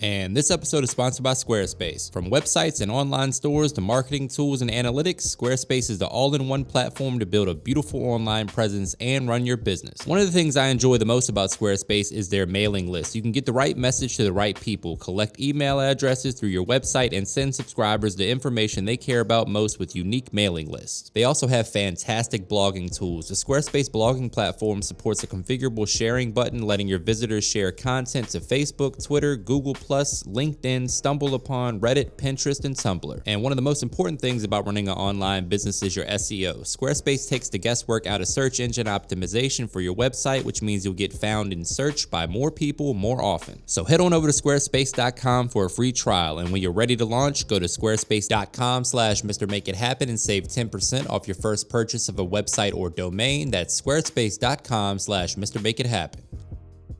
And this episode is sponsored by Squarespace. From websites and online stores to marketing tools and analytics, Squarespace is the all-in-one platform to build a beautiful online presence and run your business. One of the things I enjoy the most about Squarespace is their mailing list. You can get the right message to the right people, collect email addresses through your website, and send subscribers the information they care about most with unique mailing lists. They also have fantastic blogging tools. The Squarespace blogging platform supports a configurable sharing button, letting your visitors share content to Facebook, Twitter, Google+, LinkedIn, StumbleUpon, Reddit, Pinterest, and Tumblr. And one of the most important things about running an online business is your SEO. Squarespace takes the guesswork out of search engine optimization for your website, which means you'll get found in search by more people more often. So head on over to squarespace.com for a free trial, and when you're ready to launch, go to squarespace.com/MrMakeItHappen and save 10% off your first purchase of a website or domain. That's squarespace.com/MrMakeItHappen.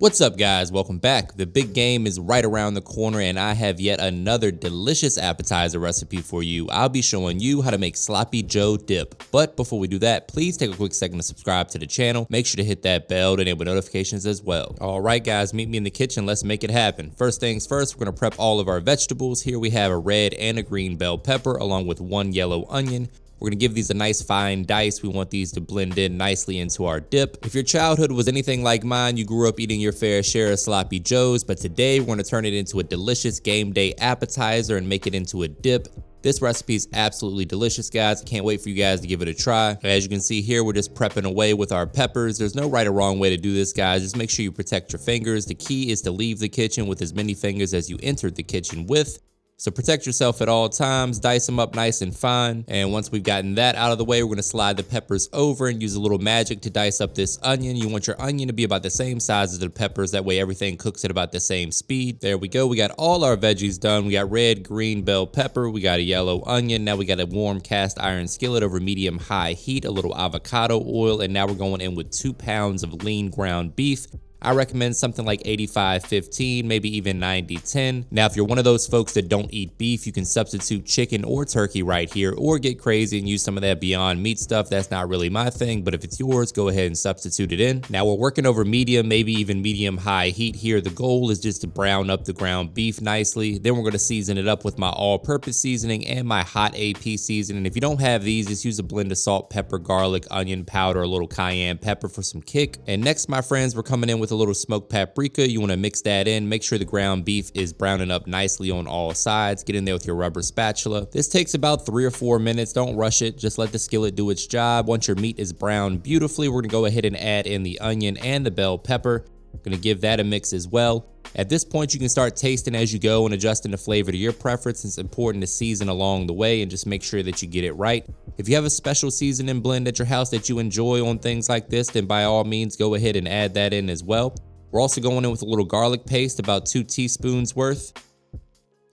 What's up, guys? Welcome back. The big game is right around the corner, and I have yet another delicious appetizer recipe for you. I'll be showing you how to make sloppy Joe dip. But before we do that, please take a quick second to subscribe to the channel. Make sure to hit that bell to enable notifications as well. All right, guys, meet me in the kitchen. Let's make it happen. First things first, we're going to prep all of our vegetables. Here we have a red and a green bell pepper along with one yellow onion. We're gonna give these a nice fine dice. We want these to blend in nicely into our dip. If your childhood was anything like mine, you grew up eating your fair share of sloppy joes, but today we're gonna turn it into a delicious game day appetizer and make it into a dip. This recipe is absolutely delicious, guys. I can't wait for you guys to give it a try. As you can see here, we're just prepping away with our peppers. There's no right or wrong way to do this, guys. Just make sure you protect your fingers. The key is to leave the kitchen with as many fingers as you entered the kitchen with. So protect yourself at all times, dice them up nice and fine. And once we've gotten that out of the way, we're gonna slide the peppers over and use a little magic to dice up this onion. You want your onion to be about the same size as the peppers. That way everything cooks at about the same speed. There we go. We got all our veggies done. We got red, green bell pepper. We got a yellow onion. Now we got a warm cast iron skillet over medium-high heat, a little avocado oil, and now we're going in with 2 pounds of lean ground beef. I recommend something like 85-15, maybe even 90-10. Now, if you're one of those folks that don't eat beef, you can substitute chicken or turkey right here, or get crazy and use some of that Beyond Meat stuff. That's not really my thing, but if it's yours, go ahead and substitute it in. Now, we're working over medium, maybe even medium-high heat here. The goal is just to brown up the ground beef nicely. Then we're gonna season it up with my all-purpose seasoning and my hot AP seasoning. If you don't have these, just use a blend of salt, pepper, garlic, onion powder, a little cayenne pepper for some kick. And next, my friends, we're coming in with a little smoked paprika. You want to mix that in. Make sure the ground beef is browning up nicely on all sides. Get in there with your rubber spatula. This takes about 3 or 4 minutes. Don't rush it. Just let the skillet do its job. Once your meat is browned beautifully, we're going to go ahead and add in the onion and the bell pepper. Going to give that a mix as well. At this point, you can start tasting as you go and adjusting the flavor to your preference. It's important to season along the way and just make sure that you get it right. If you have a special seasoning blend at your house that you enjoy on things like this, then by all means, go ahead and add that in as well. We're also going in with a little garlic paste, about 2 teaspoons worth.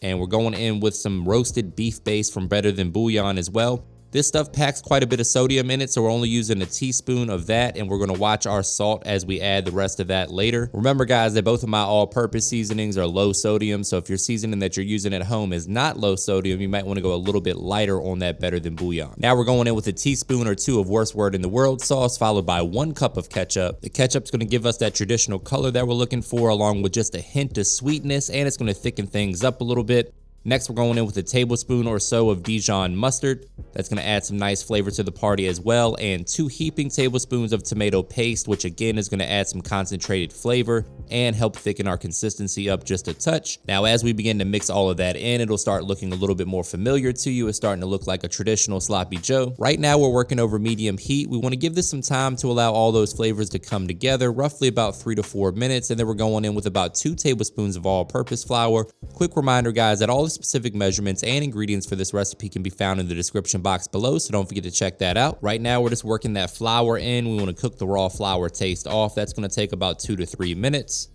And we're going in with some roasted beef base from Better Than Bouillon as well. This stuff packs quite a bit of sodium in it, so we're only using a teaspoon of that, and we're gonna watch our salt as we add the rest of that later. Remember, guys, that both of my all-purpose seasonings are low sodium, so if your seasoning that you're using at home is not low sodium, you might wanna go a little bit lighter on that Better Than Bouillon. Now we're going in with a teaspoon or 2 of worst word in the world sauce, followed by 1 cup of ketchup. The ketchup's gonna give us that traditional color that we're looking for, along with just a hint of sweetness, and it's gonna thicken things up a little bit. Next, we're going in with a tablespoon or so of Dijon mustard. That's gonna add some nice flavor to the party as well, and 2 heaping tablespoons of tomato paste, which again is gonna add some concentrated flavor and help thicken our consistency up just a touch. Now, as we begin to mix all of that in, it'll start looking a little bit more familiar to you. It's starting to look like a traditional sloppy Joe. Right now, we're working over medium heat. We wanna give this some time to allow all those flavors to come together, roughly about 3 to 4 minutes, and then we're going in with about 2 tablespoons of all-purpose flour. Quick reminder, guys, that all the specific measurements and ingredients for this recipe can be found in the description box below, so don't forget to check that out. Right now, we're just working that flour in. We want to cook the raw flour taste off. That's going to take about 2 to 3 minutes.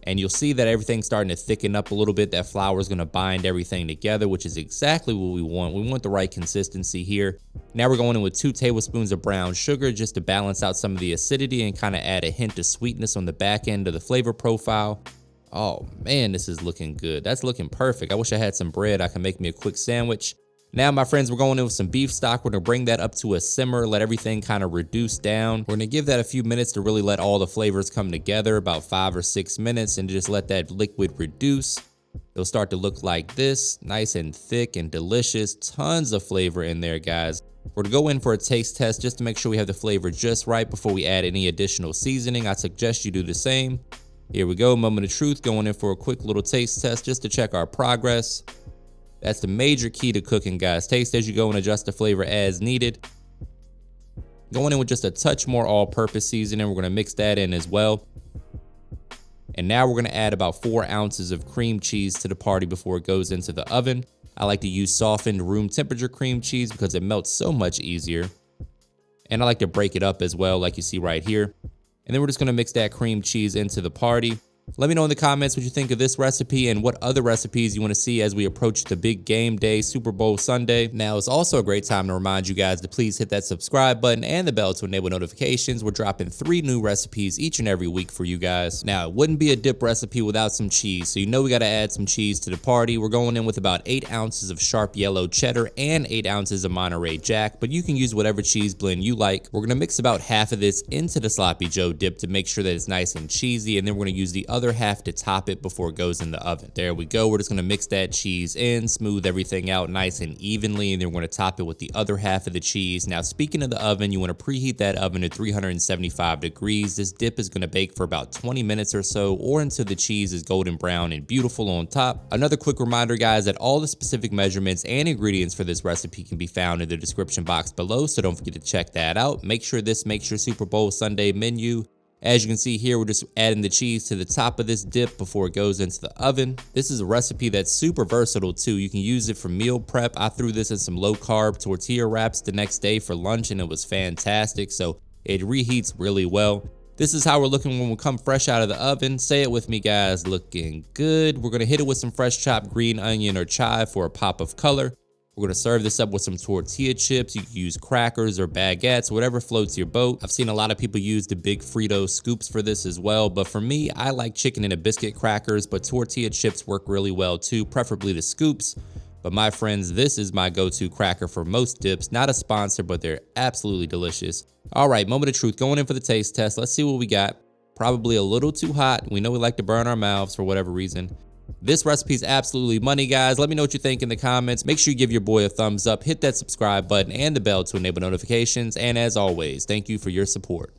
And you'll see that everything's starting to thicken up a little bit. That flour is going to bind everything together, which is exactly what we want. We want the right consistency here. Now we're going in with 2 tablespoons of brown sugar just to balance out some of the acidity and kind of add a hint of sweetness on the back end of the flavor profile. Oh man, this is looking good. That's looking perfect. I wish I had some bread. I can make me a quick sandwich. Now, my friends, we're going in with some beef stock. We're gonna bring that up to a simmer, let everything kind of reduce down. We're gonna give that a few minutes to really let all the flavors come together, about 5 or 6 minutes, and just let that liquid reduce. It'll start to look like this, nice and thick and delicious, tons of flavor in there, guys. We're gonna go in for a taste test just to make sure we have the flavor just right before we add any additional seasoning. I suggest you do the same. Here we go, moment of truth, going in for a quick little taste test just to check our progress. That's the major key to cooking, guys. Taste as you go and adjust the flavor as needed. Going in with just a touch more all-purpose seasoning. We're gonna mix that in as well. And now we're gonna add about 4 ounces of cream cheese to the party before it goes into the oven. I like to use softened room temperature cream cheese because it melts so much easier. And I like to break it up as well, like you see right here. And then we're just gonna mix that cream cheese into the party. Let me know in the comments what you think of this recipe and what other recipes you want to see as we approach the big game day, Super Bowl Sunday. Now, it's also a great time to remind you guys to please hit that subscribe button and the bell to enable notifications. We're dropping 3 new recipes each and every week for you guys. Now, it wouldn't be a dip recipe without some cheese, so you know we got to add some cheese to the party. We're going in with about 8 ounces of sharp yellow cheddar and 8 ounces of Monterey Jack, but you can use whatever cheese blend you like. We're going to mix about half of this into the Sloppy Joe dip to make sure that it's nice and cheesy, and then we're going to use the other half to top it before it goes in the oven. There we go. We're just going to mix that cheese in, smooth everything out nice and evenly, and then we're going to top it with the other half of the cheese. Now, speaking of the oven, you want to preheat that oven to 375 degrees. This dip is going to bake for about 20 minutes or so, or until the cheese is golden brown and beautiful on top. Another quick reminder, guys, that all the specific measurements and ingredients for this recipe can be found in the description box below, so don't forget to check that out. Make sure this makes your Super Bowl Sunday menu. As you can see here, we're just adding the cheese to the top of this dip before it goes into the oven. This is a recipe that's super versatile too. You can use it for meal prep. I threw this in some low-carb tortilla wraps the next day for lunch, and it was fantastic. So it reheats really well. This is how we're looking when we come fresh out of the oven. Say it with me, guys, looking good. We're gonna hit it with some fresh chopped green onion or chive for a pop of color. We're gonna serve this up with some tortilla chips. You can use crackers or baguettes, whatever floats your boat. I've seen a lot of people use the big Frito scoops for this as well, but for me, I like chicken and a biscuit crackers, but tortilla chips work really well too, preferably the scoops. But my friends, this is my go-to cracker for most dips. Not a sponsor, but they're absolutely delicious. All right, moment of truth, going in for the taste test. Let's see what we got. Probably a little too hot. We know we like to burn our mouths for whatever reason. This recipe is absolutely money, guys. Let me know what you think in the comments. Make sure you give your boy a thumbs up, hit that subscribe button and the bell to enable notifications. And as always, thank you for your support.